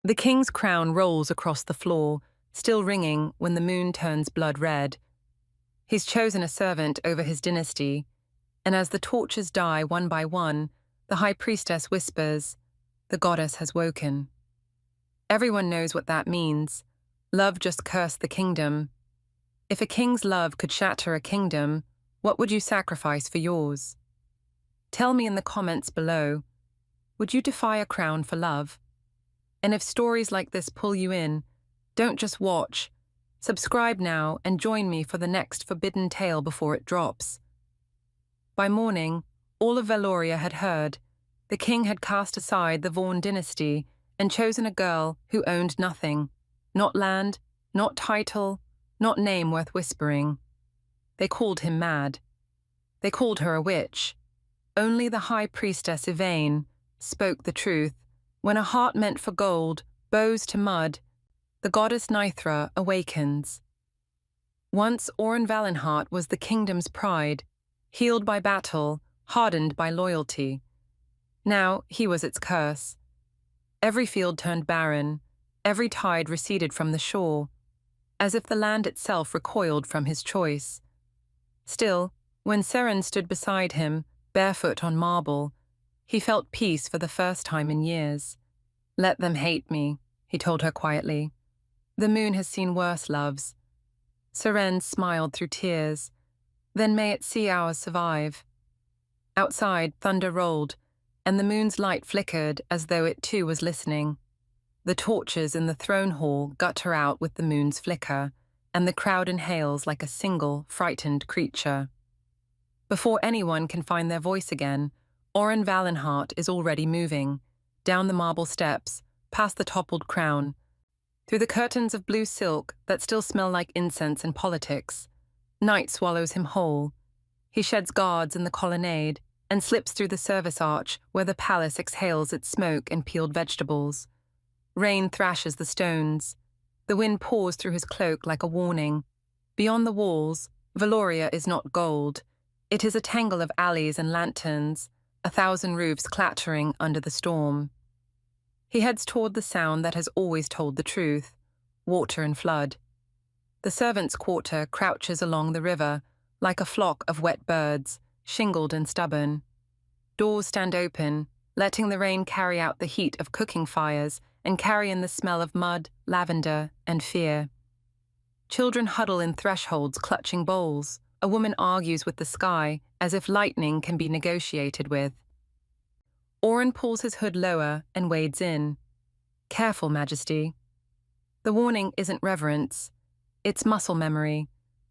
The king's crown rolls across the floor, still ringing when the moon turns blood red. He's chosen a servant over his dynasty, and as the torches die one by one, the high priestess whispers, "The goddess has woken." Everyone knows what that means. Love just cursed the kingdom. If a king's love could shatter a kingdom, what would you sacrifice for yours? Tell me in the comments below. Would you defy a crown for love? And if stories like this pull you in, don't just watch. Subscribe now and join me for the next forbidden tale before it drops. By morning, all of Valoria had heard. The king had cast aside the Vaughan dynasty and chosen a girl who owned nothing. Not land, not title, not name worth whispering. They called him mad. They called her a witch. Only the high priestess Yvain spoke the truth. When a heart meant for gold bows to mud, the goddess Nithra awakens. Once Oren Valenheart was the kingdom's pride, healed by battle, hardened by loyalty. Now he was its curse. Every field turned barren, every tide receded from the shore, as if the land itself recoiled from his choice. Still, when Seren stood beside him, barefoot on marble, he felt peace for the first time in years. "Let them hate me," he told her quietly. "The moon has seen worse loves." Seren smiled through tears. "Then may it see ours survive." Outside, thunder rolled, and the moon's light flickered as though it too was listening. The torches in the throne hall gutter out with the moon's flicker, and the crowd inhales like a single, frightened creature. Before anyone can find their voice again, Oren Valenheart is already moving, down the marble steps, past the toppled crown, through the curtains of blue silk that still smell like incense and politics. Night swallows him whole. He sheds guards in the colonnade and slips through the service arch where the palace exhales its smoke and peeled vegetables. Rain thrashes the stones. The wind pours through his cloak like a warning. Beyond the walls, Valoria is not gold. It is a tangle of alleys and lanterns, 1,000 roofs clattering under the storm. He heads toward the sound that has always told the truth: water and flood. The servants' quarter crouches along the river, like a flock of wet birds, shingled and stubborn. Doors stand open, letting the rain carry out the heat of cooking fires and carry in the smell of mud, lavender, and fear. Children huddle in thresholds clutching bowls. A woman argues with the sky as if lightning can be negotiated with. Oren pulls his hood lower and wades in. "Careful, Majesty." The warning isn't reverence. It's muscle memory,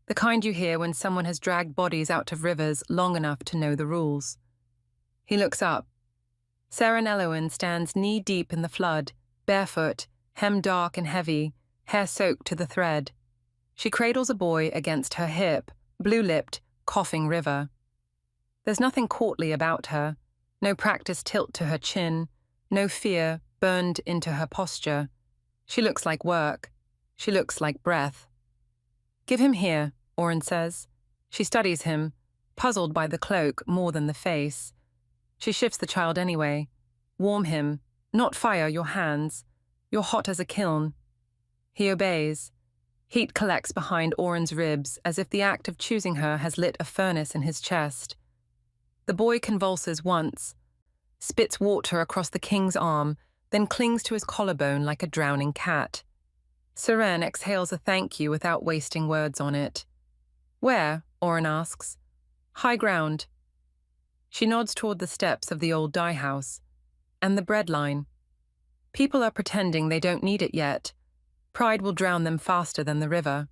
the kind you hear when someone has dragged bodies out of rivers long enough to know the rules. He looks up. Seren Eloin stands knee-deep in the flood, barefoot, hem dark and heavy, hair soaked to the thread. She cradles a boy against her hip, blue-lipped, coughing river. There's nothing courtly about her, no practiced tilt to her chin, no fear burned into her posture. She looks like work. She looks like breath. "Give him here," Oren says. She studies him, puzzled by the cloak more than the face. She shifts the child anyway. "Warm him, not fire your hands. You're hot as a kiln." He obeys. Heat collects behind Oren's ribs as if the act of choosing her has lit a furnace in his chest. The boy convulses once, spits water across the king's arm, then clings to his collarbone like a drowning cat. Seren exhales a thank you without wasting words on it. "Where?" Oren asks. "High ground." She nods toward the steps of the old dye house. "And the bread line." People are pretending they don't need it yet. Pride will drown them faster than the river.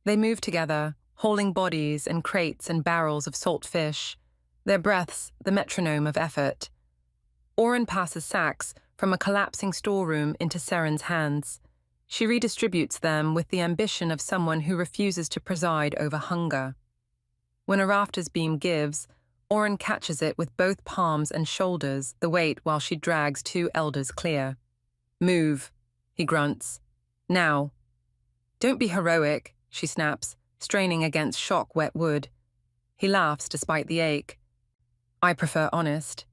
They move together, hauling bodies and crates and barrels of salt fish, their breaths the metronome of effort. Oren passes sacks from a collapsing storeroom into Seren's hands. She redistributes them with the ambition of someone who refuses to preside over hunger. When a rafter's beam gives, Oren catches it with both palms and shoulders the weight while she drags 2 elders clear. "Move," he grunts. "Now." "Don't be heroic," she snaps, straining against shock-wet wood. He laughs despite the ache. "I prefer honest."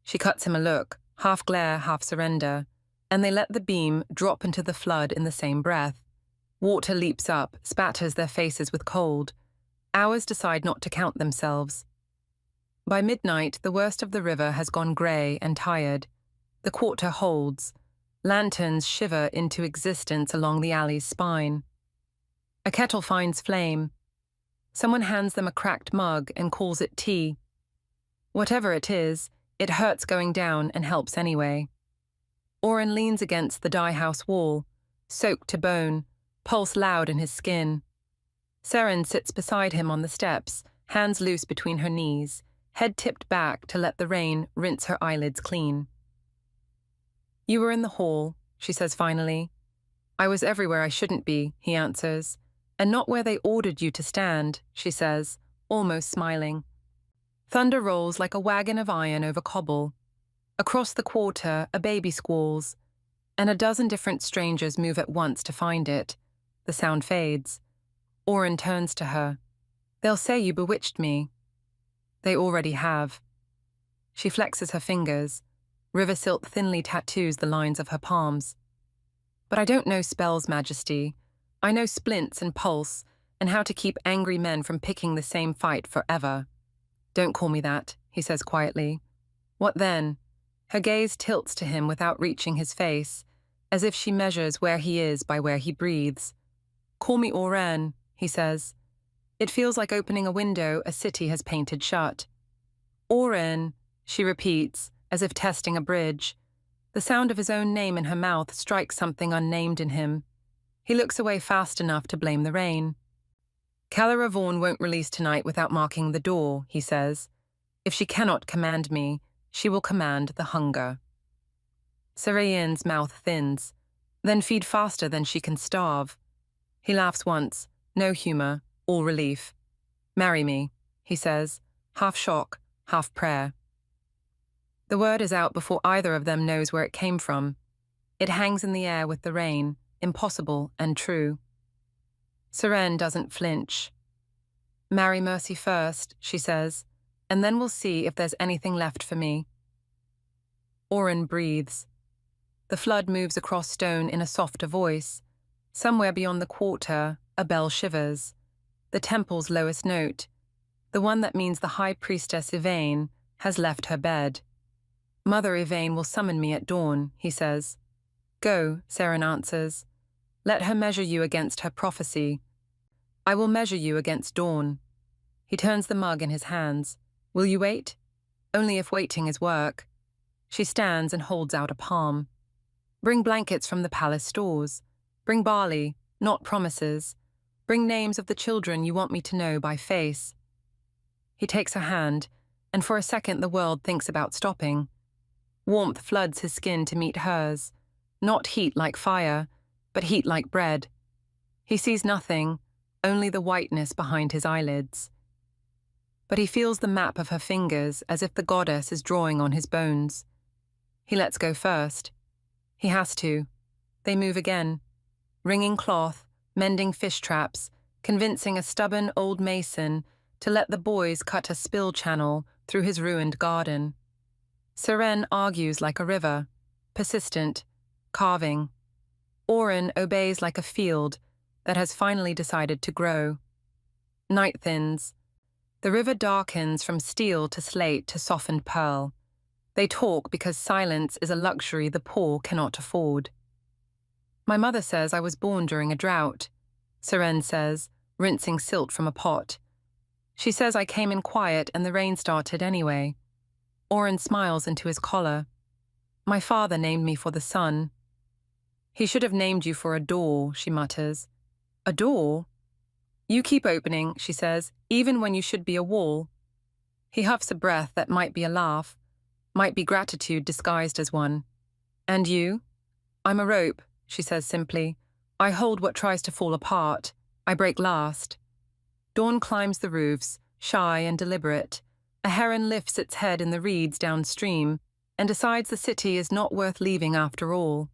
She cuts him a look, half glare, half surrender, and they let the beam drop into the flood in the same breath. Water leaps up, spatters their faces with cold. Hours decide not to count themselves. By midnight, the worst of the river has gone grey and tired. The quarter holds. Lanterns shiver into existence along the alley's spine. A kettle finds flame. Someone hands them a cracked mug and calls it tea. Whatever it is, it hurts going down and helps anyway. Oren leans against the dye house wall, soaked to bone, pulse loud in his skin. Seren sits beside him on the steps, hands loose between her knees, head tipped back to let the rain rinse her eyelids clean. "You were in the hall," she says finally. "I was everywhere I shouldn't be," he answers. "And not where they ordered you to stand," she says, almost smiling. Thunder rolls like a wagon of iron over cobble. Across the quarter, a baby squalls, and a dozen different strangers move at once to find it. The sound fades. Oren turns to her. "They'll say you bewitched me." "They already have." She flexes her fingers. River silt thinly tattoos the lines of her palms. "But I don't know spells, Majesty. I know splints and pulse, and how to keep angry men from picking the same fight forever." "Don't call me that," he says quietly. "What then?" Her gaze tilts to him without reaching his face, as if she measures where he is by where he breathes. "Call me Oren," he says. It feels like opening a window a city has painted shut. "Oren," she repeats, as if testing a bridge. The sound of his own name in her mouth strikes something unnamed in him. He looks away fast enough to blame the rain. "Kalara Vaughn won't release tonight without marking the door," he says. "If she cannot command me, she will command the hunger." Sarayen's mouth thins, then feed faster than she can starve. He laughs once, no humor, all relief. "Marry me," he says, half shock, half prayer. The word is out before either of them knows where it came from. It hangs in the air with the rain, impossible and true. Seren doesn't flinch. "Marry Mercy first," she says, "and then we'll see if there's anything left for me." Oren breathes. The flood moves across stone in a softer voice. Somewhere beyond the quarter, a bell shivers. The temple's lowest note, the one that means the high priestess Yvain has left her bed. "Mother Yvain will summon me at dawn," he says. "Go," Seren answers. "Let her measure you against her prophecy. I will measure you against dawn." He turns the mug in his hands. "Will you wait?" "Only if waiting is work." She stands and holds out a palm. "Bring blankets from the palace stores. Bring barley, not promises. Bring names of the children you want me to know by face." He takes her hand, and for a second the world thinks about stopping. Warmth floods his skin to meet hers. Not heat like fire, but heat like bread. He sees nothing, only the whiteness behind his eyelids. But he feels the map of her fingers as if the goddess is drawing on his bones. He lets go first. He has to. They move again. Wringing cloth, mending fish traps, convincing a stubborn old mason to let the boys cut a spill channel through his ruined garden. Seren argues like a river, persistent, carving. Oren obeys like a field that has finally decided to grow. Night thins. The river darkens from steel to slate to softened pearl. They talk because silence is a luxury the poor cannot afford. "My mother says I was born during a drought," Seren says, rinsing silt from a pot. "She says I came in quiet and the rain started anyway." Oren smiles into his collar. "My father named me for the sun." "He should have named you for a door," she mutters. "A door?" "You keep opening," she says, "even when you should be a wall." He huffs a breath that might be a laugh, might be gratitude disguised as one. "And you?" "I'm a rope," she says simply. "I hold what tries to fall apart. I break last." Dawn climbs the roofs, shy and deliberate. A heron lifts its head in the reeds downstream and decides the city is not worth leaving after all.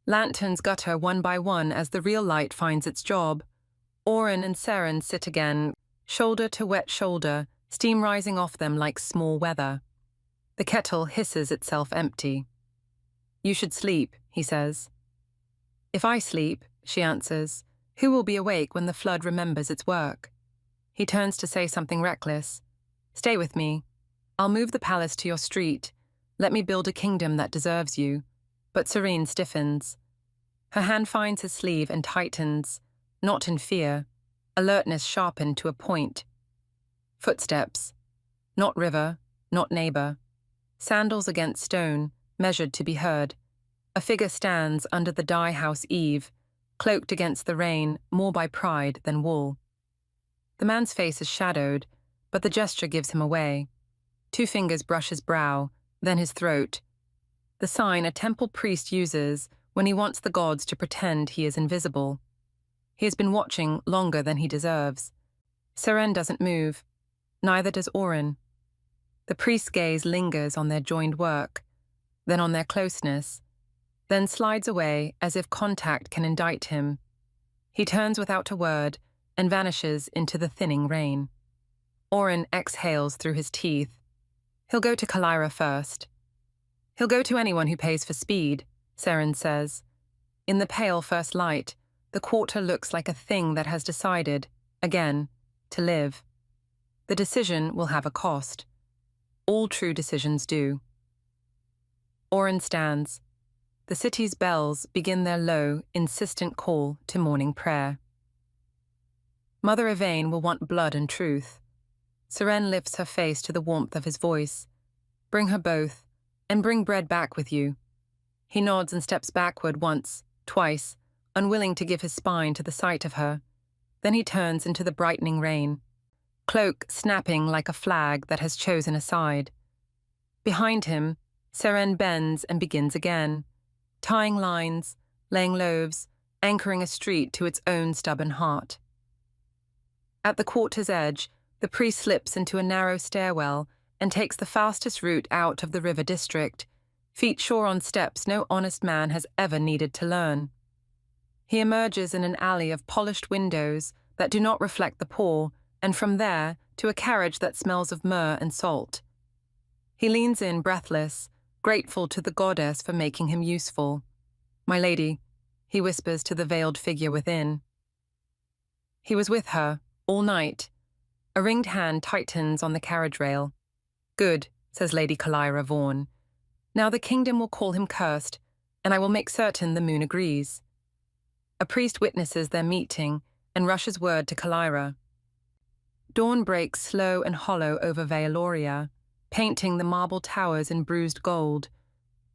Lanterns gutter one by one as the real light finds its job. Oren and Seren sit again, shoulder to wet shoulder, steam rising off them like small weather. The kettle hisses itself empty. "You should sleep," he says. If I sleep, she answers, who will be awake when the flood remembers its work? He turns to say something reckless. Stay with me. I'll move the palace to your street. Let me build a kingdom that deserves you. But Serene stiffens. Her hand finds his sleeve and tightens, not in fear, alertness sharpened to a point. Footsteps. Not river, not neighbor. Sandals against stone, measured to be heard. A figure stands under the dye house eave, cloaked against the rain more by pride than wool. The man's face is shadowed, but the gesture gives him away. 2 fingers brush his brow, then his throat. The sign a temple priest uses when he wants the gods to pretend he is invisible. He has been watching longer than he deserves. Seren doesn't move. Neither does Oren. The priest's gaze lingers on their joined work, then on their closeness, then slides away as if contact can indict him. He turns without a word and vanishes into the thinning rain. Oren exhales through his teeth. He'll go to Kalira first. He'll go to anyone who pays for speed, Seren says. In the pale first light, the quarter looks like a thing that has decided, again, to live. The decision will have a cost. All true decisions do. Oren stands. The city's bells begin their low, insistent call to morning prayer. Mother Yvain will want blood and truth. Seren lifts her face to the warmth of his voice. Bring her both, and bring bread back with you. He nods and steps backward once, twice, unwilling to give his spine to the sight of her. Then he turns into the brightening rain, cloak snapping like a flag that has chosen a side. Behind him, Seren bends and begins again, tying lines, laying loaves, anchoring a street to its own stubborn heart. At the quarter's edge, the priest slips into a narrow stairwell and takes the fastest route out of the river district, feet sure on steps no honest man has ever needed to learn. He emerges in an alley of polished windows that do not reflect the poor, and from there to a carriage that smells of myrrh and salt. He leans in breathless, grateful to the goddess for making him useful. My lady, he whispers to the veiled figure within. He was with her, all night. A ringed hand tightens on the carriage rail. Good, says Lady Kalira Vaughan. Now the kingdom will call him cursed, and I will make certain the moon agrees. A priest witnesses their meeting and rushes word to Kalira. Dawn breaks slow and hollow over Vealoria, painting the marble towers in bruised gold.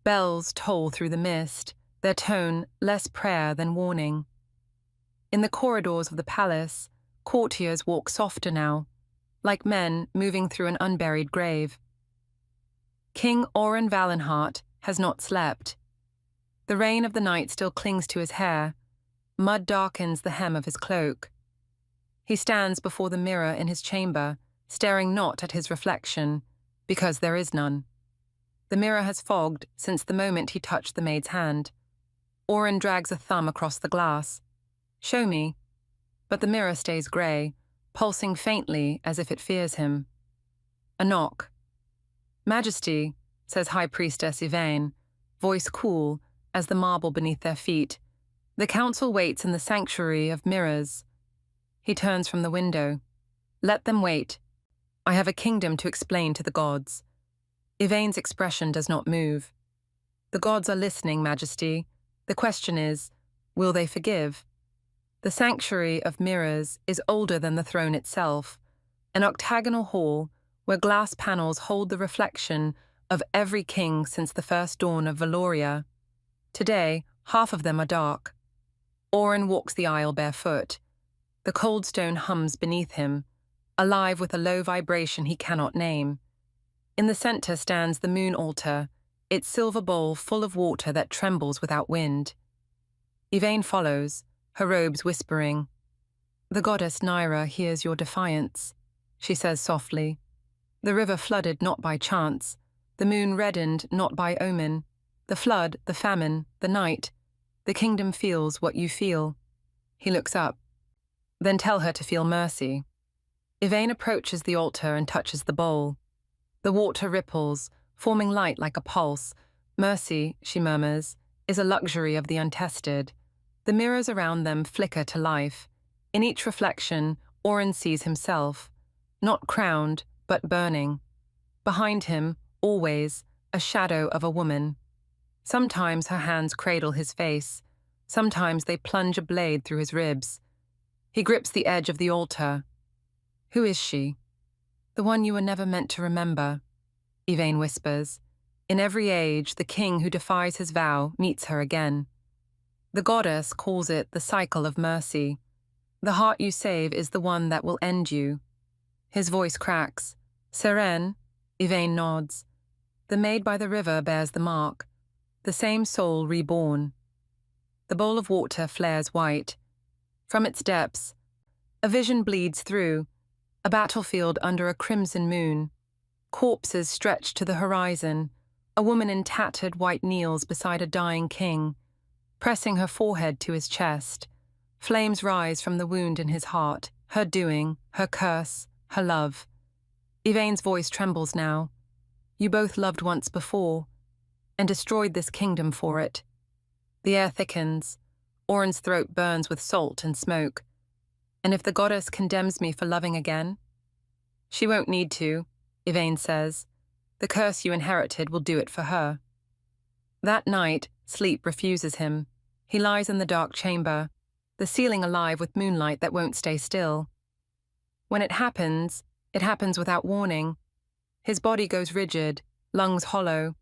Bells toll through the mist, their tone less prayer than warning. In the corridors of the palace, courtiers walk softer now, like men moving through an unburied grave. King Oren Valenhart has not slept. The rain of the night still clings to his hair. Mud darkens the hem of his cloak. He stands before the mirror in his chamber, staring not at his reflection, because there is none. The mirror has fogged since the moment he touched the maid's hand. Oren drags a thumb across the glass. Show me. But the mirror stays grey, pulsing faintly as if it fears him. A knock. Majesty, says High Priestess Yvain, voice cool as the marble beneath their feet. The council waits in the sanctuary of mirrors. He turns from the window. Let them wait. I have a kingdom to explain to the gods. Yvain's expression does not move. The gods are listening, Majesty. The question is, will they forgive? The sanctuary of mirrors is older than the throne itself, an octagonal hall where glass panels hold the reflection of every king since the first dawn of Valoria. Today, half of them are dark. Oren walks the aisle barefoot. The cold stone hums beneath him, alive with a low vibration he cannot name. In the center stands the moon altar, its silver bowl full of water that trembles without wind. Yvain follows, her robes whispering. The goddess Naira hears your defiance, she says softly. The river flooded not by chance, the moon reddened not by omen. The flood, the famine, the night. The kingdom feels what you feel. He looks up. Then tell her to feel mercy. Yvain approaches the altar and touches the bowl. The water ripples, forming light like a pulse. Mercy, she murmurs, is a luxury of the untested. The mirrors around them flicker to life. In each reflection, Oren sees himself, not crowned, but burning. Behind him, always, a shadow of a woman. Sometimes her hands cradle his face. Sometimes they plunge a blade through his ribs. He grips the edge of the altar. Who is she? The one you were never meant to remember, Yvain whispers. In every age, the king who defies his vow meets her again. The goddess calls it the cycle of mercy. The heart you save is the one that will end you. His voice cracks. Seren, Yvain nods. The maid by the river bears the mark. The same soul reborn. The bowl of water flares white. From its depths, a vision bleeds through, a battlefield under a crimson moon. Corpses stretch to the horizon. A woman in tattered white kneels beside a dying king, pressing her forehead to his chest. Flames rise from the wound in his heart, her doing, her curse, her love. Yvain's voice trembles now. You both loved once before, and destroyed this kingdom for it. The air thickens. Oren's throat burns with salt and smoke. And if the goddess condemns me for loving again? She won't need to, Yvain says. The curse you inherited will do it for her. That night, sleep refuses him. He lies in the dark chamber, the ceiling alive with moonlight that won't stay still. When it happens without warning. His body goes rigid, lungs hollow.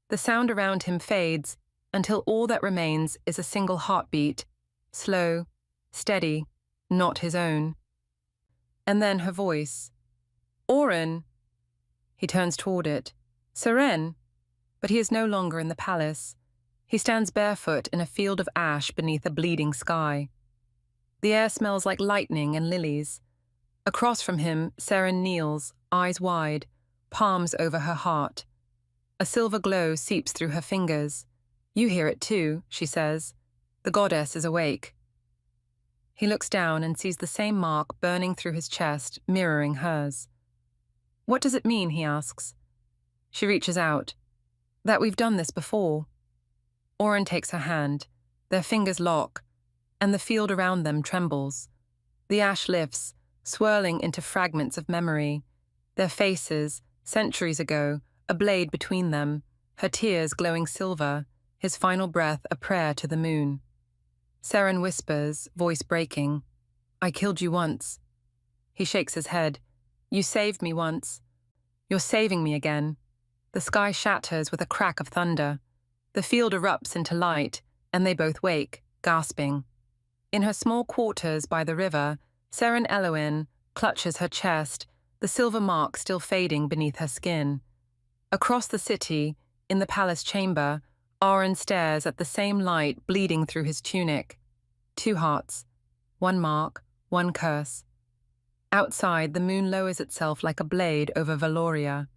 The sound around him fades until all that remains is a single heartbeat, slow, steady, not his own. And then her voice. Oren! He turns toward it. Seren! But he is no longer in the palace. He stands barefoot in a field of ash beneath a bleeding sky. The air smells like lightning and lilies. Across from him, Seren kneels, eyes wide, palms over her heart. A silver glow seeps through her fingers. You hear it too, she says. The goddess is awake. He looks down and sees the same mark burning through his chest, mirroring hers. What does it mean, he asks. She reaches out. That we've done this before. Oren takes her hand. Their fingers lock, and the field around them trembles. The ash lifts, swirling into fragments of memory. Their faces, centuries ago, a blade between them, her tears glowing silver, his final breath a prayer to the moon. Seren whispers, voice breaking, I killed you once. He shakes his head. You saved me once. You're saving me again. The sky shatters with a crack of thunder. The field erupts into light, and they both wake, gasping. In her small quarters by the river, Seren Eloin clutches her chest, the silver mark still fading beneath her skin. Across the city, in the palace chamber, Oren stares at the same light bleeding through his tunic. 2 hearts, 1 mark, 1 curse. Outside, the moon lowers itself like a blade over Valoria,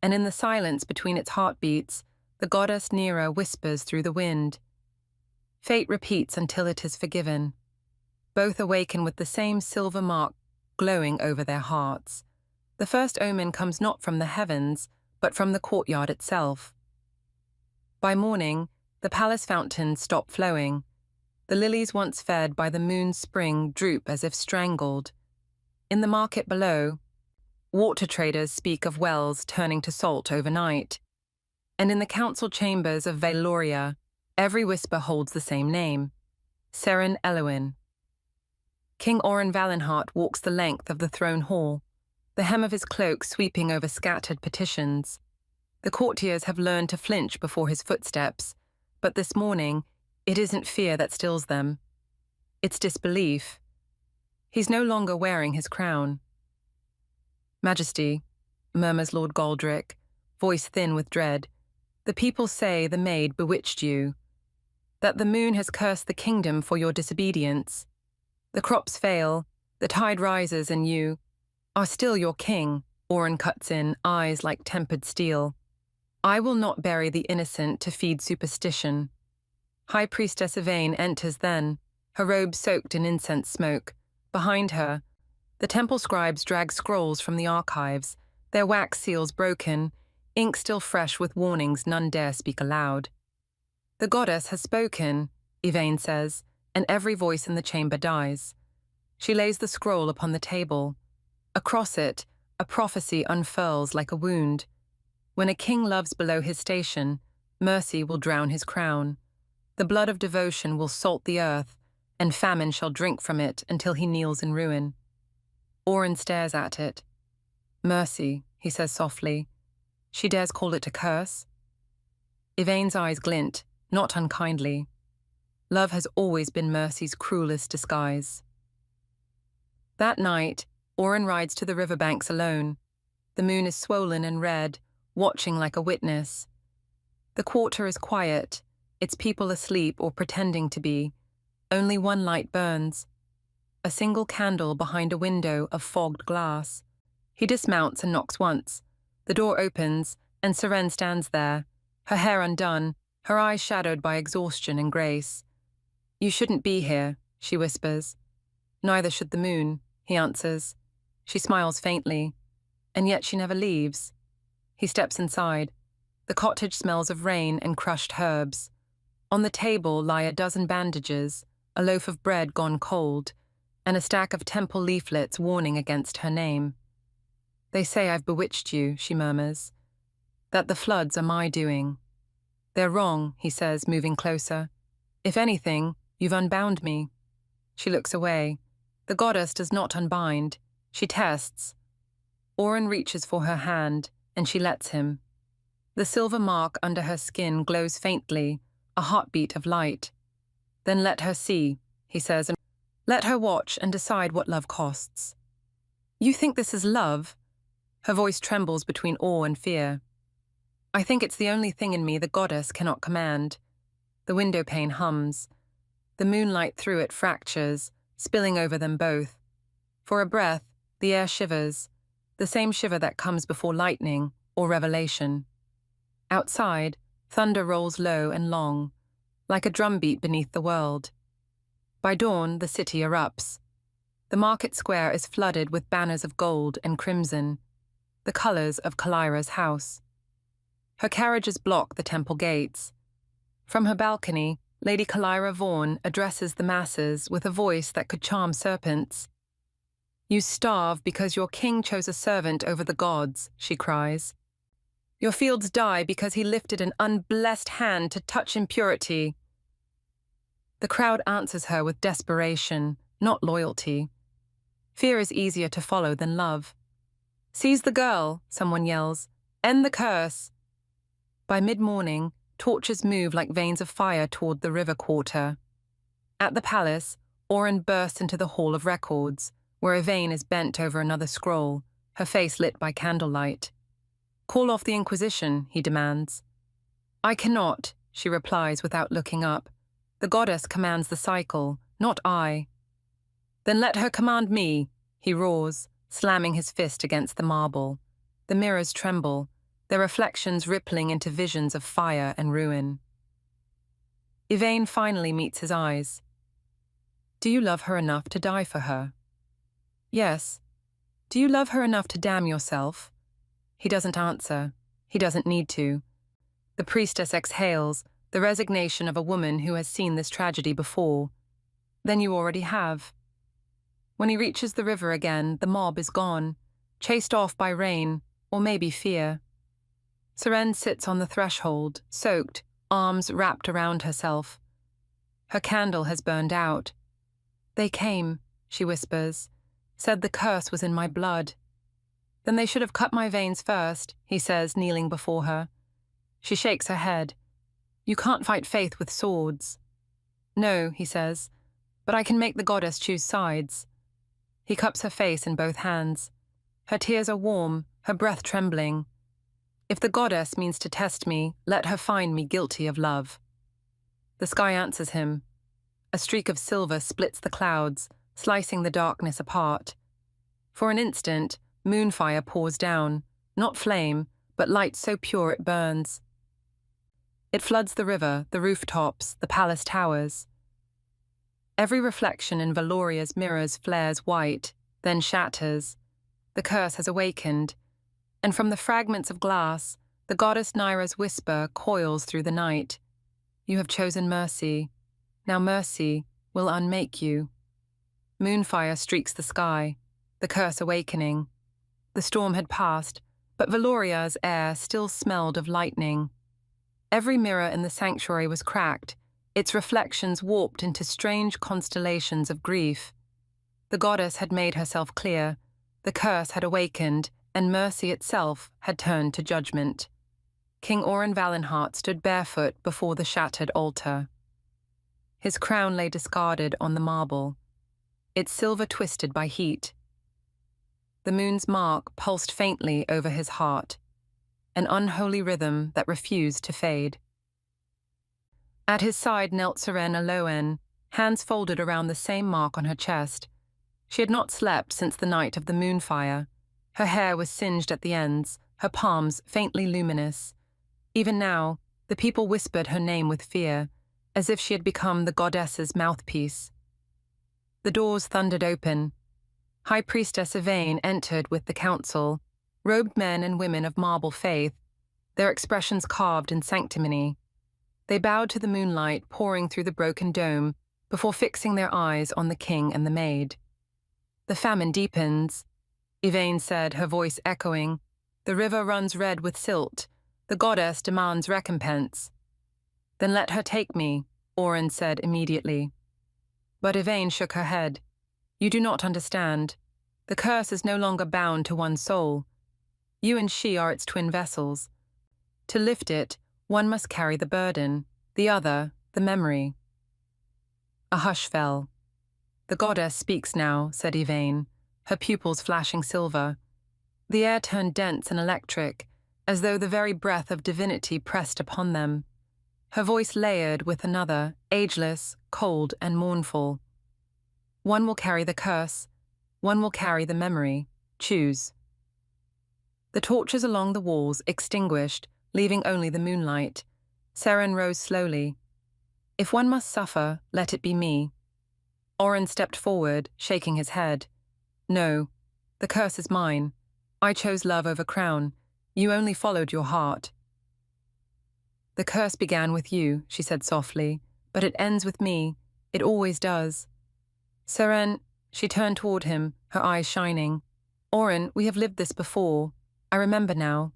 and in the silence between its heartbeats, the goddess Nera whispers through the wind. Fate repeats until it is forgiven. Both awaken with the same silver mark glowing over their hearts. The first omen comes not from the heavens, but from the courtyard itself. By morning, the palace fountains stop flowing. The lilies once fed by the moon's spring droop as if strangled. In the market below, water traders speak of wells turning to salt overnight. And in the council chambers of Valoria, every whisper holds the same name, Seren Eloin. King Oren Valenheart walks the length of the throne hall, the hem of his cloak sweeping over scattered petitions. The courtiers have learned to flinch before his footsteps, but this morning, it isn't fear that stills them. It's disbelief. He's no longer wearing his crown. Majesty, murmurs Lord Goldrick, voice thin with dread, the people say the maid bewitched you, that the moon has cursed the kingdom for your disobedience. The crops fail, the tide rises, and you are still your king, Oren cuts in, eyes like tempered steel. I will not bury the innocent to feed superstition. High Priestess Yvain enters then, her robe soaked in incense smoke. Behind her, the temple scribes drag scrolls from the archives, their wax seals broken, ink still fresh with warnings none dare speak aloud. The goddess has spoken, Yvain says, and every voice in the chamber dies. She lays the scroll upon the table. Across it, a prophecy unfurls like a wound. When a king loves below his station, mercy will drown his crown. The blood of devotion will salt the earth, and famine shall drink from it until he kneels in ruin. Oren stares at it. Mercy, he says softly. She dares call it a curse? Yvain's eyes glint, not unkindly. Love has always been mercy's cruelest disguise. That night, Oren rides to the riverbanks alone. The moon is swollen and red, watching like a witness. The quarter is quiet, its people asleep or pretending to be. Only one light burns. A single candle behind a window of fogged glass. He dismounts and knocks once. The door opens, and Seren stands there, her hair undone, her eyes shadowed by exhaustion and grace. You shouldn't be here, she whispers. Neither should the moon, he answers. She smiles faintly, and yet she never leaves. He steps inside. The cottage smells of rain and crushed herbs. On the table lie a dozen bandages, a loaf of bread gone cold, and a stack of temple leaflets warning against her name. They say I've bewitched you, she murmurs. That the floods are my doing. They're wrong, he says, moving closer. If anything, you've unbound me. She looks away. The goddess does not unbind. She tests. Oren reaches for her hand, and she lets him. The silver mark under her skin glows faintly, a heartbeat of light. Then let her see, he says, and let her watch and decide what love costs. You think this is love? Her voice trembles between awe and fear. I think it's the only thing in me the goddess cannot command. The window pane hums. The moonlight through it fractures, spilling over them both. For a breath, the air shivers, the same shiver that comes before lightning or revelation. Outside, thunder rolls low and long, like a drumbeat beneath the world. By dawn, the city erupts. The market square is flooded with banners of gold and crimson, the colours of Kalira's house. Her carriages block the temple gates. From her balcony, Lady Kalira Vaughan addresses the masses with a voice that could charm serpents. You starve because your king chose a servant over the gods, she cries. Your fields die because he lifted an unblessed hand to touch impurity. The crowd answers her with desperation, not loyalty. Fear is easier to follow than love. Seize the girl, someone yells. End the curse. By mid-morning, torches move like veins of fire toward the river quarter. At the palace, Oren bursts into the Hall of Records, where Yvain is bent over another scroll, her face lit by candlelight. Call off the Inquisition, he demands. I cannot, she replies without looking up. The goddess commands the cycle, not I. Then let her command me, he roars, slamming his fist against the marble. The mirrors tremble, their reflections rippling into visions of fire and ruin. Yvain finally meets his eyes. Do you love her enough to die for her? Yes. Do you love her enough to damn yourself? He doesn't answer. He doesn't need to. The priestess exhales, the resignation of a woman who has seen this tragedy before. Then you already have. When he reaches the river again, the mob is gone, chased off by rain, or maybe fear. Seren sits on the threshold, soaked, arms wrapped around herself. Her candle has burned out. They came, she whispers, said the curse was in my blood. Then they should have cut my veins first, he says, kneeling before her. She shakes her head. You can't fight faith with swords. No, he says, but I can make the goddess choose sides. He cups her face in both hands. Her tears are warm, her breath trembling. If the goddess means to test me, let her find me guilty of love. The sky answers him. A streak of silver splits the clouds, slicing the darkness apart. For an instant, moonfire pours down, not flame, but light so pure it burns. It floods the river, the rooftops, the palace towers. Every reflection in Valoria's mirrors flares white, then shatters. The curse has awakened, and from the fragments of glass, the goddess Nyra's whisper coils through the night. You have chosen mercy. Now mercy will unmake you. Moonfire streaks the sky, the curse awakening. The storm had passed, but Valoria's air still smelled of lightning. Every mirror in the sanctuary was cracked, its reflections warped into strange constellations of grief. The goddess had made herself clear, the curse had awakened, and mercy itself had turned to judgment. King Oren Valenheart stood barefoot before the shattered altar. His crown lay discarded on the marble, its silver twisted by heat. The moon's mark pulsed faintly over his heart, an unholy rhythm that refused to fade. At his side knelt Seren Aloen, hands folded around the same mark on her chest. She had not slept since the night of the moonfire. Her hair was singed at the ends, her palms faintly luminous. Even now, the people whispered her name with fear, as if she had become the goddess's mouthpiece. The doors thundered open. High Priestess Yvain entered with the council, robed men and women of marble faith, their expressions carved in sanctimony. They bowed to the moonlight pouring through the broken dome before fixing their eyes on the king and the maid. The famine deepens, Yvain said, her voice echoing. The river runs red with silt. The goddess demands recompense. Then let her take me, Oren said immediately. But Yvain shook her head. You do not understand. The curse is no longer bound to one soul. You and she are its twin vessels. To lift it, one must carry the burden, the other, the memory. A hush fell. The goddess speaks now, said Yvain, her pupils flashing silver. The air turned dense and electric, as though the very breath of divinity pressed upon them. Her voice layered with another, ageless, cold, and mournful. One will carry the curse, one will carry the memory. Choose. The torches along the walls extinguished, leaving only the moonlight. Seren rose slowly. If one must suffer, let it be me. Oren stepped forward, shaking his head. No, the curse is mine. I chose love over crown. You only followed your heart. The curse began with you, she said softly, but it ends with me. It always does. Seren, she turned toward him, her eyes shining. Oren, we have lived this before. I remember now.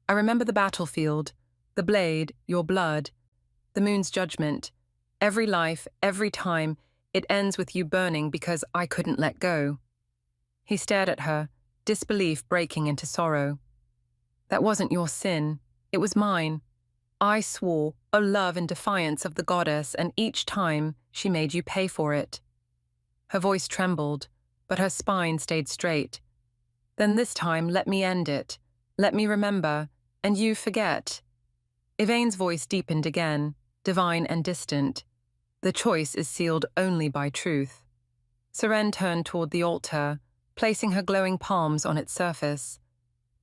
I remember the battlefield, the blade, your blood, the moon's judgment. Every life, every time, it ends with you burning because I couldn't let go. He stared at her, disbelief breaking into sorrow. That wasn't your sin. It was mine. I swore a love in defiance of the goddess, and each time she made you pay for it. Her voice trembled, but her spine stayed straight. Then this time, let me end it. Let me remember, and you forget. Yvain's voice deepened again, divine and distant. The choice is sealed only by truth. Seren turned toward the altar, placing her glowing palms on its surface.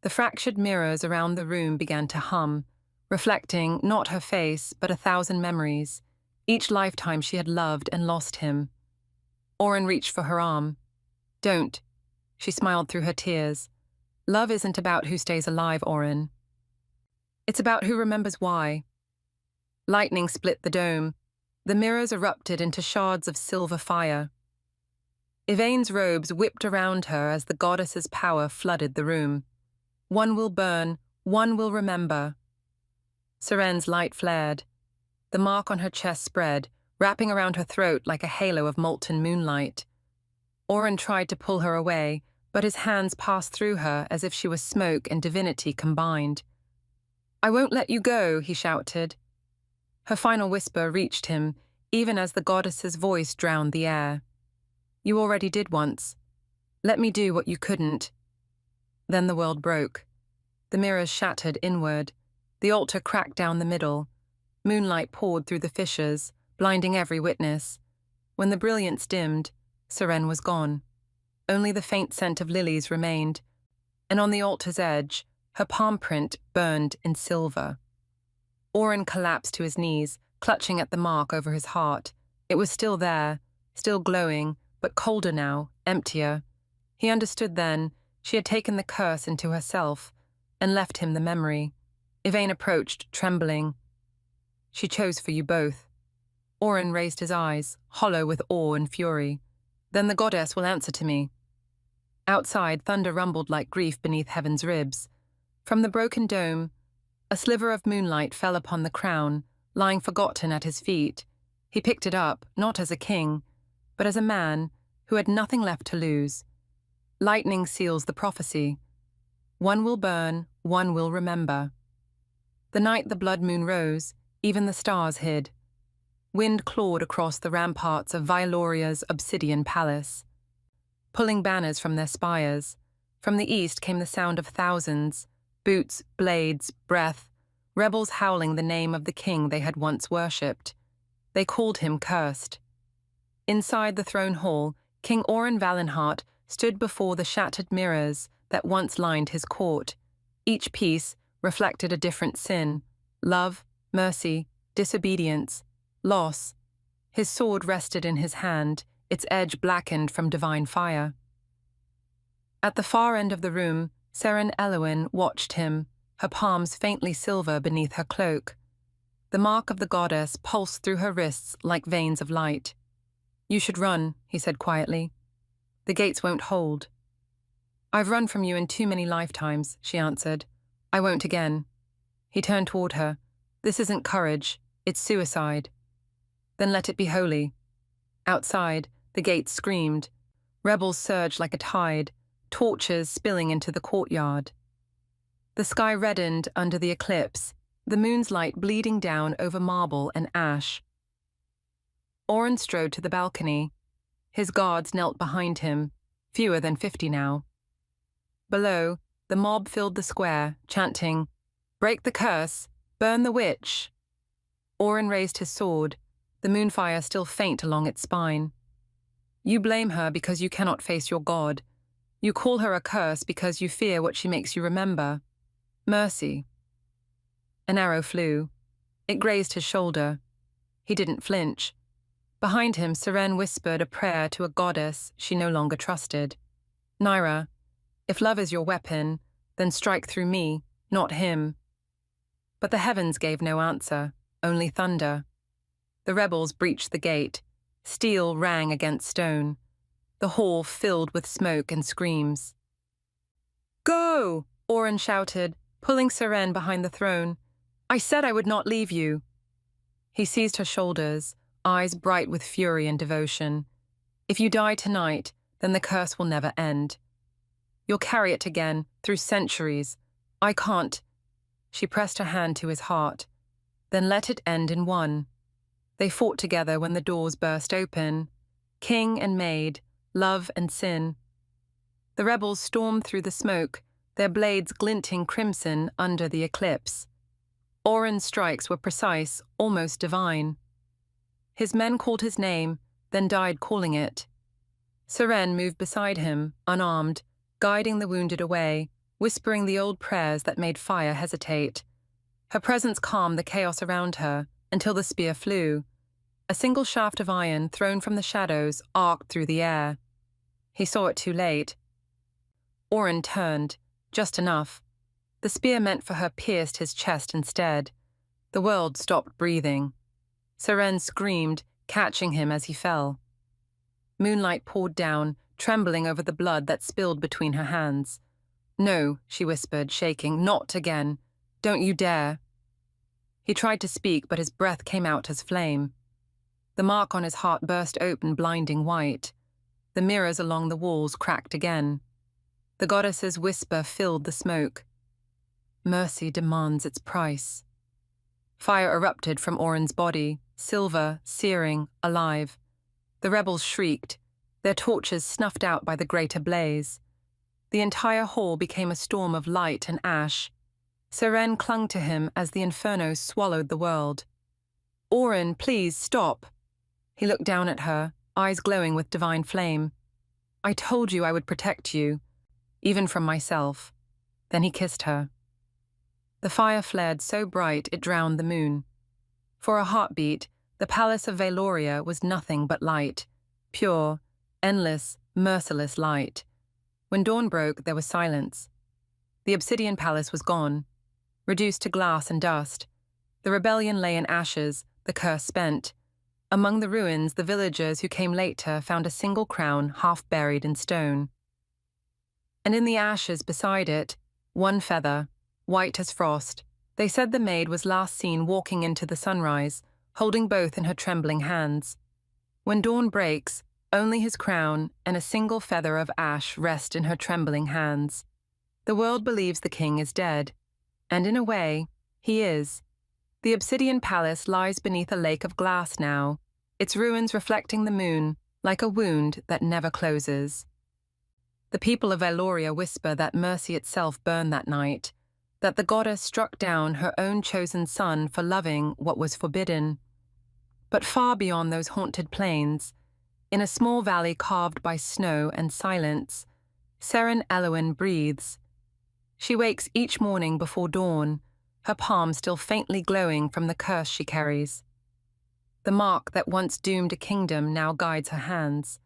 The fractured mirrors around the room began to hum, reflecting not her face, but 1,000 memories, each lifetime she had loved and lost him. Oren reached for her arm. Don't. She smiled through her tears. Love isn't about who stays alive, Oren. It's about who remembers why. Lightning split the dome. The mirrors erupted into shards of silver fire. Yvain's robes whipped around her as the goddess's power flooded the room. One will burn, one will remember. Seren's light flared. The mark on her chest spread, wrapping around her throat like a halo of molten moonlight. Oren tried to pull her away, but his hands passed through her as if she was smoke and divinity combined. I won't let you go, he shouted. Her final whisper reached him, even as the goddess's voice drowned the air. You already did once. Let me do what you couldn't. Then the world broke. The mirrors shattered inward. The altar cracked down the middle. Moonlight poured through the fissures, blinding every witness. When the brilliance dimmed, Seren was gone. Only the faint scent of lilies remained, and on the altar's edge, her palm print burned in silver. Oren collapsed to his knees, clutching at the mark over his heart. It was still there, still glowing, but colder now, emptier. He understood then she had taken the curse into herself and left him the memory. Yvain approached, trembling. She chose for you both. Oren raised his eyes, hollow with awe and fury. Then the goddess will answer to me. Outside, thunder rumbled like grief beneath heaven's ribs. From the broken dome, a sliver of moonlight fell upon the crown, lying forgotten at his feet. He picked it up, not as a king, but as a man who had nothing left to lose. Lightning seals the prophecy. One will burn, one will remember. The night the blood moon rose, even the stars hid. Wind clawed across the ramparts of Vailoria's obsidian palace, pulling banners from their spires. From the east came the sound of thousands, boots, blades, breath, rebels howling the name of the king they had once worshipped. They called him cursed. Inside the throne hall, King Oren Valenheart stood before the shattered mirrors that once lined his court. Each piece reflected a different sin: love, mercy, disobedience, loss. His sword rested in his hand, its edge blackened from divine fire. At the far end of the room, Seren Elwyn watched him, her palms faintly silver beneath her cloak. The mark of the goddess pulsed through her wrists like veins of light. "You should run," he said quietly. "The gates won't hold." "I've run from you in too many lifetimes," she answered. "I won't again." He turned toward her. "This isn't courage, it's suicide." "Then let it be holy." Outside, the gates screamed. Rebels surged like a tide, torches spilling into the courtyard. The sky reddened under the eclipse, the moon's light bleeding down over marble and ash. Oren strode to the balcony. His guards knelt behind him, fewer than 50 now. Below, the mob filled the square, chanting, "Break the curse! Burn the witch!" Oren raised his sword, the moonfire still faint along its spine. "You blame her because you cannot face your god. You call her a curse because you fear what she makes you remember. Mercy." An arrow flew. It grazed his shoulder. He didn't flinch. Behind him, Seren whispered a prayer to a goddess she no longer trusted. "Naira, if love is your weapon, then strike through me, not him." But the heavens gave no answer, only thunder. The rebels breached the gate. Steel rang against stone. The hall filled with smoke and screams. "Go!" Oren shouted, pulling Seren behind the throne. "I said I would not leave you." He seized her shoulders, eyes bright with fury and devotion. "If you die tonight, then the curse will never end. You'll carry it again, through centuries. I can't." She pressed her hand to his heart. "Then let it end in one." They fought together when the doors burst open. King and maid, love and sin. The rebels stormed through the smoke, their blades glinting crimson under the eclipse. Oren's strikes were precise, almost divine. His men called his name, then died calling it. Seren moved beside him, unarmed, guiding the wounded away, whispering the old prayers that made fire hesitate. Her presence calmed the chaos around her, until the spear flew. A single shaft of iron, thrown from the shadows, arced through the air. He saw it too late. Oren turned, just enough. The spear meant for her pierced his chest instead. The world stopped breathing. Seren screamed, catching him as he fell. Moonlight poured down, trembling over the blood that spilled between her hands. "No," she whispered, shaking, "not again. Don't you dare." He tried to speak, but his breath came out as flame. The mark on his heart burst open, blinding white. The mirrors along the walls cracked again. The goddess's whisper filled the smoke. "Mercy demands its price." Fire erupted from Oren's body, silver, searing, alive. The rebels shrieked, their torches snuffed out by the greater blaze. The entire hall became a storm of light and ash. Seren clung to him as the inferno swallowed the world. "Oren, please, stop." He looked down at her, eyes glowing with divine flame. "I told you I would protect you, even from myself." Then he kissed her. The fire flared so bright it drowned the moon. For a heartbeat, the palace of Valoria was nothing but light, pure, endless, merciless light. When dawn broke, there was silence. The obsidian palace was gone, reduced to glass and dust. The rebellion lay in ashes, the curse spent. Among the ruins, the villagers who came later found a single crown half buried in stone. And in the ashes beside it, one feather, white as frost. They said the maid was last seen walking into the sunrise, holding both in her trembling hands. When dawn breaks, only his crown and a single feather of ash rest in her trembling hands. The world believes the king is dead, and in a way, he is. The obsidian palace lies beneath a lake of glass now, its ruins reflecting the moon like a wound that never closes. The people of Eloria whisper that mercy itself burned that night, that the goddess struck down her own chosen son for loving what was forbidden. But far beyond those haunted plains, in a small valley carved by snow and silence, Seren Elwyn breathes. She wakes each morning before dawn, her palm still faintly glowing from the curse she carries. The mark that once doomed a kingdom now guides her hands.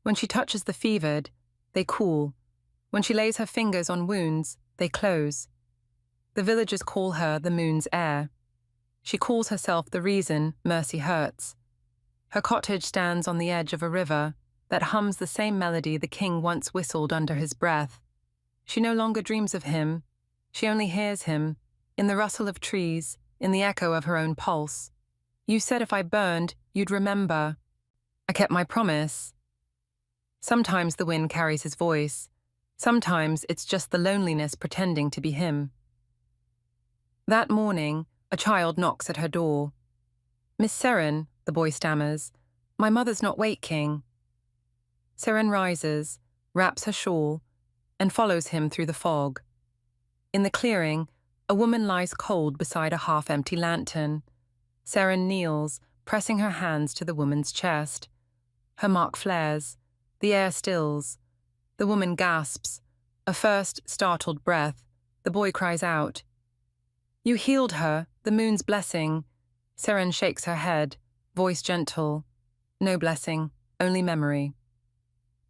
When she touches the fevered, they cool. When she lays her fingers on wounds, they close. The villagers call her the moon's heir. She calls herself the reason mercy hurts. Her cottage stands on the edge of a river that hums the same melody the king once whistled under his breath. She no longer dreams of him. She only hears him, in the rustle of trees, in the echo of her own pulse. You said if I burned, you'd remember. I kept my promise. Sometimes the wind carries his voice. Sometimes it's just the loneliness pretending to be him. That morning, a child knocks at her door. "Miss Seren," the boy stammers, "my mother's not waking." Seren rises, wraps her shawl, and follows him through the fog. In the clearing, a woman lies cold beside a half-empty lantern. Seren kneels, pressing her hands to the woman's chest. Her mark flares. The air stills. The woman gasps. A first startled breath. The boy cries out. "You healed her, the moon's blessing." Seren shakes her head, voice gentle. "No blessing, only memory."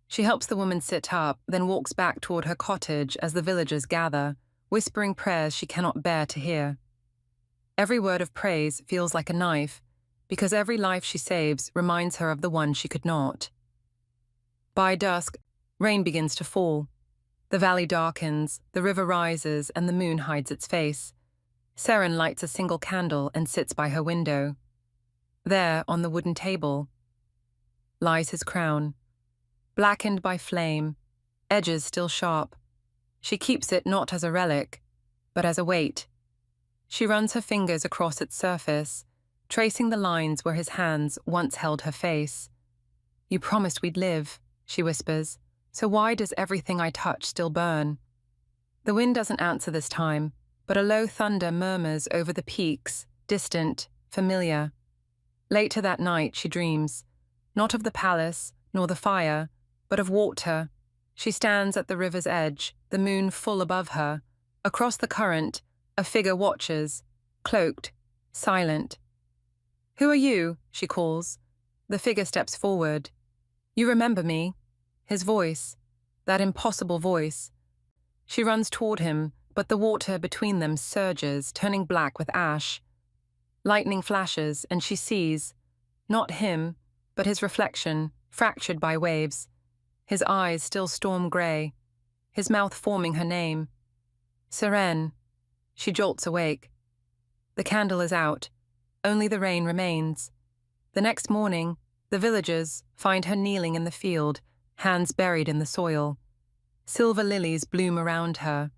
She helps the woman sit up, then walks back toward her cottage as the villagers gather, whispering prayers she cannot bear to hear. Every word of praise feels like a knife, because every life she saves reminds her of the one she could not. By dusk, rain begins to fall. The valley darkens, the river rises, and the moon hides its face. Seren lights a single candle and sits by her window. There, on the wooden table, lies his crown, blackened by flame, edges still sharp. She keeps it not as a relic, but as a weight. She runs her fingers across its surface, tracing the lines where his hands once held her face. "You promised we'd live," she whispers, "so why does everything I touch still burn?" The wind doesn't answer this time, but a low thunder murmurs over the peaks, distant, familiar. Later that night she dreams, not of the palace, nor the fire, but of water. She stands at the river's edge, the moon full above her. Across the current, a figure watches, cloaked, silent. "Who are you?" she calls. The figure steps forward. "You remember me?" His voice, that impossible voice. She runs toward him, but the water between them surges, turning black with ash. Lightning flashes, and she sees, not him, but his reflection, fractured by waves. His eyes still storm grey, his mouth forming her name. Seren. She jolts awake. The candle is out. Only the rain remains. The next morning, the villagers find her kneeling in the field, hands buried in the soil. Silver lilies bloom around her,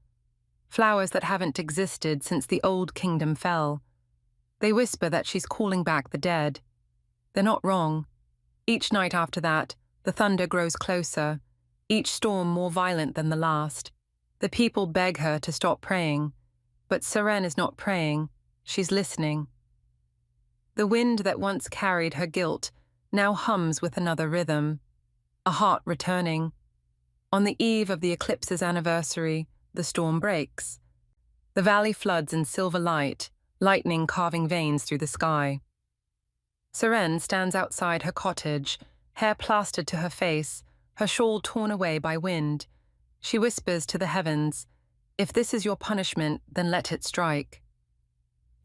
flowers that haven't existed since the old kingdom fell. They whisper that she's calling back the dead. They're not wrong. Each night after that, the thunder grows closer, each storm more violent than the last. The people beg her to stop praying, but Seren is not praying, she's listening. The wind that once carried her guilt now hums with another rhythm, a heart returning. On the eve of the eclipse's anniversary, the storm breaks. The valley floods in silver light, lightning carving veins through the sky. Seren stands outside her cottage, hair plastered to her face, her shawl torn away by wind. She whispers to the heavens, "If this is your punishment, then let it strike."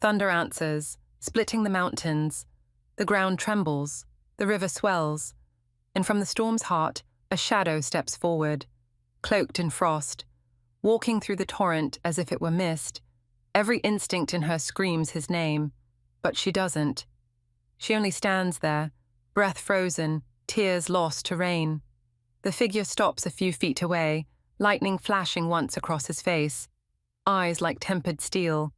Thunder answers, splitting the mountains. The ground trembles, the river swells, and from the storm's heart, a shadow steps forward, cloaked in frost, walking through the torrent as if it were mist. Every instinct in her screams his name, but she doesn't. She only stands there, breath frozen, tears lost to rain. The figure stops a few feet away, lightning flashing once across his face, eyes like tempered steel,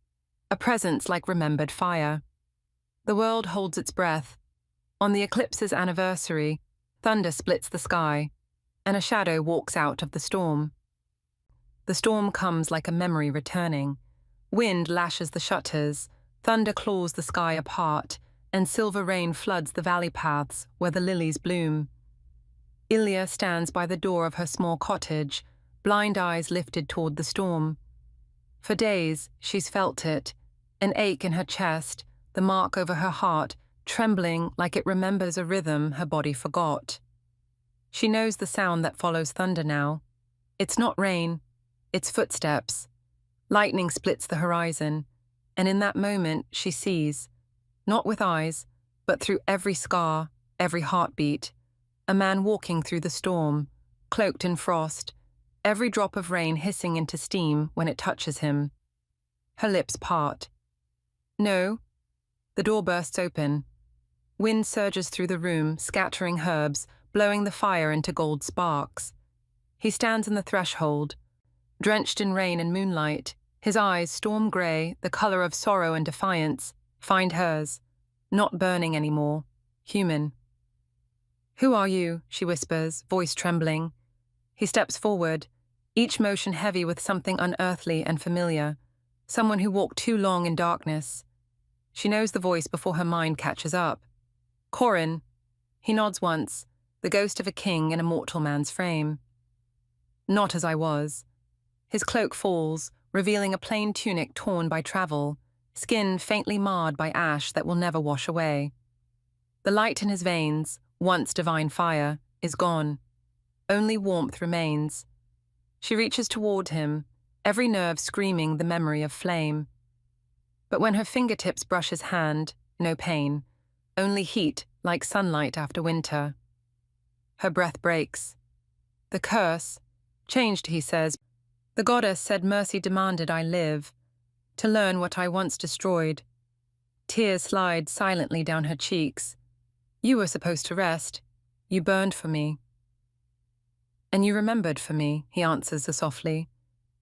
a presence like remembered fire. The world holds its breath. On the eclipse's anniversary, thunder splits the sky, and a shadow walks out of the storm. The storm comes like a memory returning. Wind lashes the shutters, thunder claws the sky apart, and silver rain floods the valley paths where the lilies bloom. Ilya stands by the door of her small cottage, blind eyes lifted toward the storm. For days, she's felt it, an ache in her chest, the mark over her heart, trembling like it remembers a rhythm her body forgot. She knows the sound that follows thunder now. It's not rain, it's footsteps. Lightning splits the horizon, and in that moment she sees, not with eyes, but through every scar, every heartbeat, a man walking through the storm, cloaked in frost, every drop of rain hissing into steam when it touches him. Her lips part. No. The door bursts open. Wind surges through the room, scattering herbs, blowing the fire into gold sparks. He stands in the threshold, drenched in rain and moonlight, his eyes storm grey, the colour of sorrow and defiance, find hers, not burning anymore, human. "Who are you?" she whispers, voice trembling. He steps forward, each motion heavy with something unearthly and familiar, someone who walked too long in darkness. She knows the voice before her mind catches up. "Corin." He nods once, the ghost of a king in a mortal man's frame. "Not as I was." His cloak falls, revealing a plain tunic torn by travel, skin faintly marred by ash that will never wash away. The light in his veins, once divine fire, is gone. Only warmth remains. She reaches toward him, every nerve screaming the memory of flame. But when her fingertips brush his hand, no pain, only heat like sunlight after winter. Her breath breaks. The curse, changed, he says. The goddess said mercy demanded I live, to learn what I once destroyed. Tears slide silently down her cheeks. You were supposed to rest. You burned for me. And you remembered for me, he answers her softly.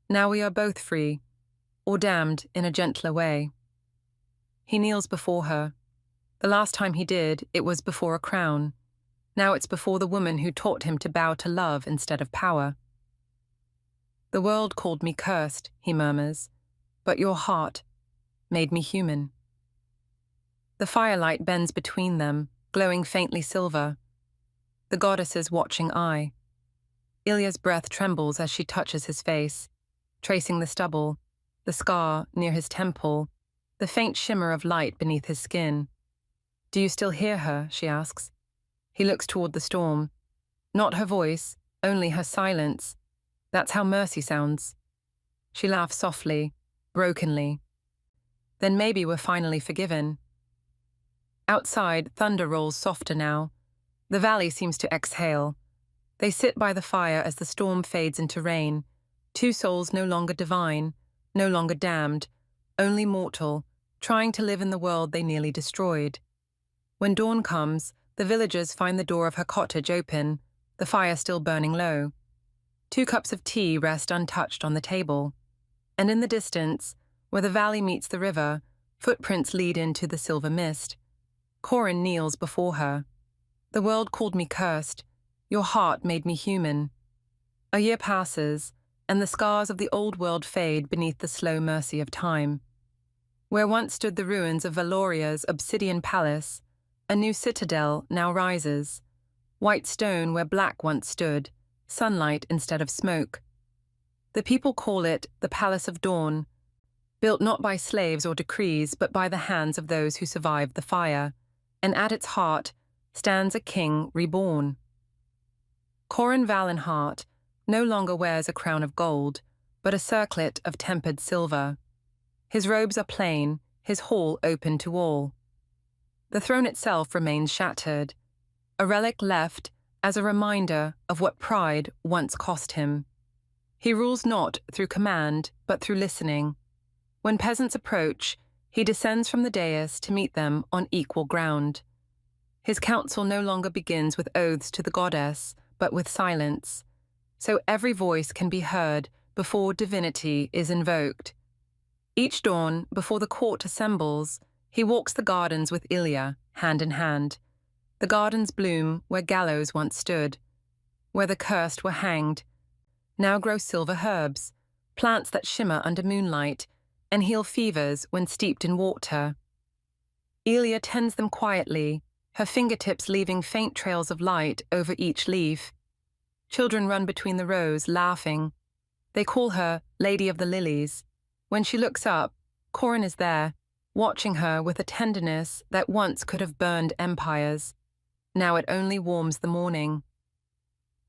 Now we are both free, or damned in a gentler way. He kneels before her. The last time he did, it was before a crown. Now it's before the woman who taught him to bow to love instead of power. The world called me cursed, he murmurs, but your heart made me human. The firelight bends between them, glowing faintly silver. The goddess's watching eye. Ilya's breath trembles as she touches his face, tracing the stubble, the scar near his temple, the faint shimmer of light beneath his skin. Do you still hear her? She asks. He looks toward the storm. Not her voice, only her silence. That's how mercy sounds. She laughs softly, brokenly. Then maybe we're finally forgiven. Outside, thunder rolls softer now. The valley seems to exhale. They sit by the fire as the storm fades into rain. Two souls no longer divine, no longer damned, only mortal, trying to live in the world they nearly destroyed. When dawn comes, the villagers find the door of her cottage open, the fire still burning low. 2 cups of tea rest untouched on the table. And in the distance, where the valley meets the river, footprints lead into the silver mist. Corin kneels before her. The world called me cursed. Your heart made me human. A year passes, and the scars of the old world fade beneath the slow mercy of time. Where once stood the ruins of Valoria's obsidian palace, a new citadel now rises. White stone where black once stood, sunlight instead of smoke. The people call it the Palace of Dawn, built not by slaves or decrees, but by the hands of those who survived the fire, and at its heart stands a king reborn. Corin Valenhart no longer wears a crown of gold, but a circlet of tempered silver. His robes are plain, his hall open to all. The throne itself remains shattered, a relic left as a reminder of what pride once cost him. He rules not through command, but through listening. When peasants approach, he descends from the dais to meet them on equal ground. His council no longer begins with oaths to the goddess, but with silence, so every voice can be heard before divinity is invoked. Each dawn, before the court assembles, he walks the gardens with Ilya, hand in hand. The gardens bloom where gallows once stood, where the cursed were hanged. Now grow silver herbs, plants that shimmer under moonlight and heal fevers when steeped in water. Ilya tends them quietly, her fingertips leaving faint trails of light over each leaf. Children run between the rows, laughing. They call her Lady of the Lilies. When she looks up, Corin is there, watching her with a tenderness that once could have burned empires. Now it only warms the morning.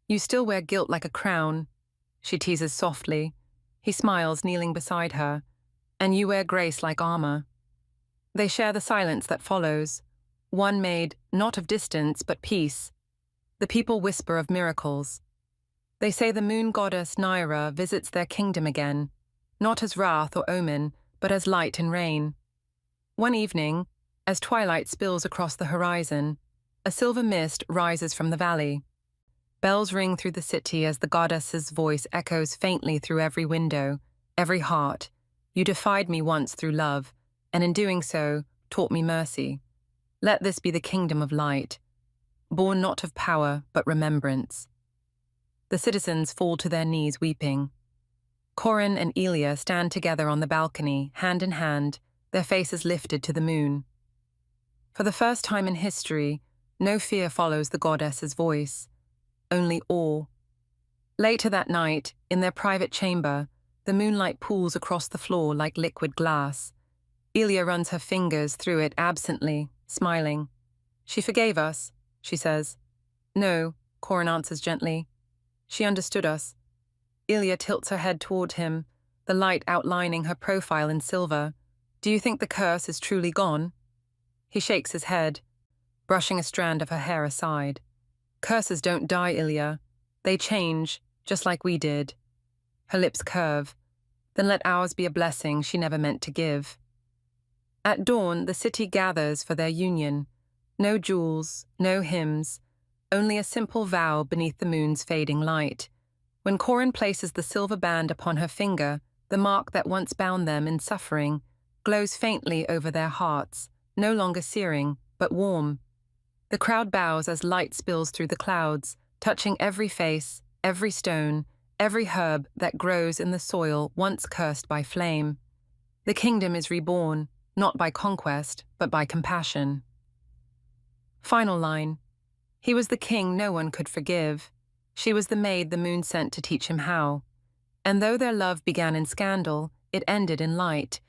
"You still wear guilt like a crown," she teases softly. He smiles, kneeling beside her. "And you wear grace like armor." They share the silence that follows, one made not of distance but peace. The people whisper of miracles. They say the moon goddess Naira visits their kingdom again, not as wrath or omen, but as light and rain. One evening, as twilight spills across the horizon, a silver mist rises from the valley. Bells ring through the city as the goddess's voice echoes faintly through every window, every heart. "You defied me once through love, and in doing so, taught me mercy. Let this be the kingdom of light, born not of power, but remembrance." The citizens fall to their knees weeping. Corin and Ilya stand together on the balcony, hand in hand, their faces lifted to the moon. For the first time in history, no fear follows the goddess's voice, only awe. Later that night, in their private chamber, the moonlight pools across the floor like liquid glass. Ilya runs her fingers through it absently, smiling. "She forgave us," she says. "No," Corin answers gently. "She understood us." Ilya tilts her head toward him, the light outlining her profile in silver. "Do you think the curse is truly gone?" He shakes his head, brushing a strand of her hair aside. "Curses don't die, Ilya. They change, just like we did." Her lips curve. "Then let ours be a blessing she never meant to give." At dawn, the city gathers for their union. No jewels, no hymns, only a simple vow beneath the moon's fading light. When Corin places the silver band upon her finger, the mark that once bound them in suffering glows faintly over their hearts, no longer searing, but warm. The crowd bows as light spills through the clouds, touching every face, every stone, every herb that grows in the soil once cursed by flame. The kingdom is reborn, not by conquest, but by compassion. Final line. He was the king no one could forgive. She was the maid the moon sent to teach him how. And though their love began in scandal, it ended in light,